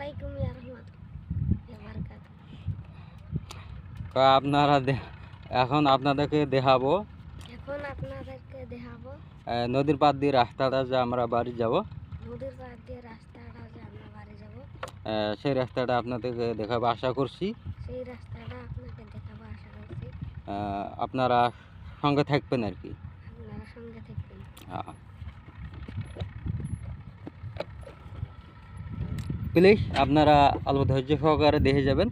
আলাইকুম ইয়া রাহমাতুল্লাহি ওয়া বারাকাতুহু। আপনারা এখন আপনাদেরকে দেখাবো নদীর পাড় দিয়ে রাস্তাটা যে আমরা বাড়ি যাব, নদীর পাড় দিয়ে রাস্তাটা যে আমরা বাড়ি যাব, সেই রাস্তাটা আপনাদেরকে দেখাবো আশা করছি। সেই রাস্তাটা আপনাকে দেখাবো আশা করছি। আপনারা সঙ্গে থাকবেন আর কি। আপনারা সঙ্গে থাকবেন। প্লিজ আপনারা অল্প ধৈর্য সহকারে দেখে যাবেন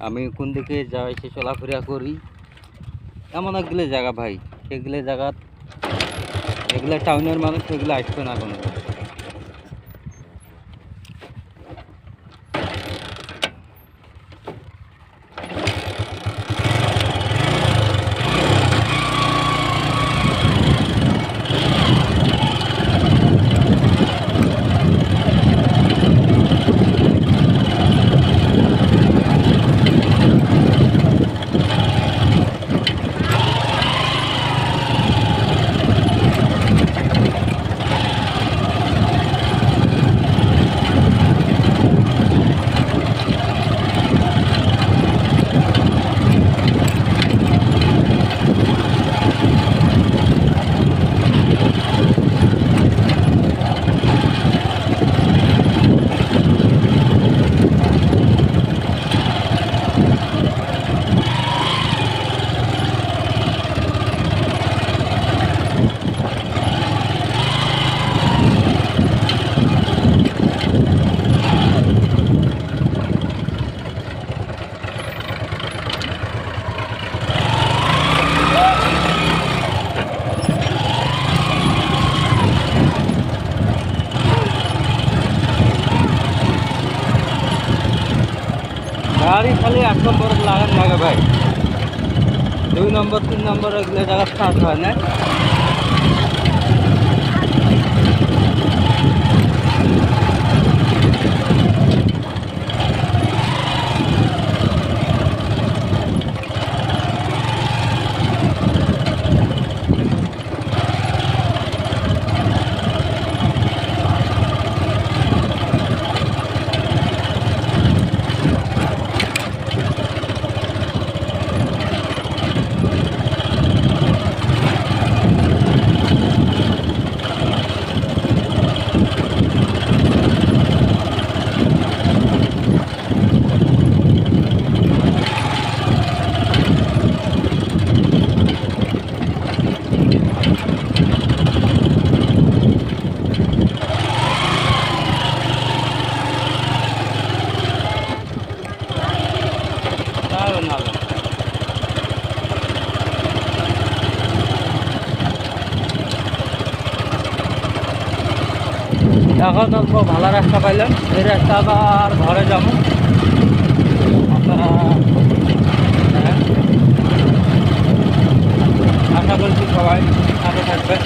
আমি কোন দিকে যাই, সে চলাফেরা করি। এমন একগুলো জায়গা ভাই, সেগুলো জায়গা এগুলো টাউনের মানুষ সেগুলো আসবে না কোনো। গাড়ি খালি 8 নম্বর লাগান লাগে ভাই, 2 নম্বর 3 নম্বর এগুলো জায়গা স্টার্ট হয় না। এখন অল্প ভালো রাস্তা পাইলাম, এই রাস্তা আবার ঘরে যাবো। আপনারা আশা করছি সবাই সাথে থাকবেন,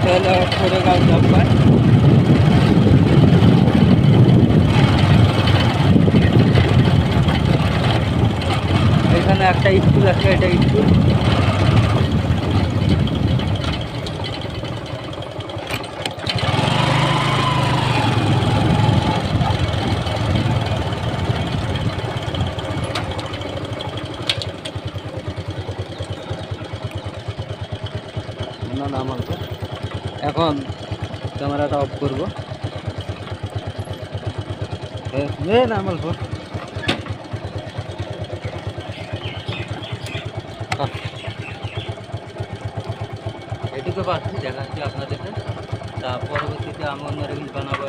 তাহলে ছোটো গাছ যাবেন। এখানে একটা স্কুল আছে, এটা স্কুল। নাম এখন ক্যামেরাটা অফ করবো। নাম অল্প এটুকু পাচ্ছি দেখাচ্ছি আপনাদেরকে, তা পরবর্তীতে আমি অন্য রিলস বানাবো।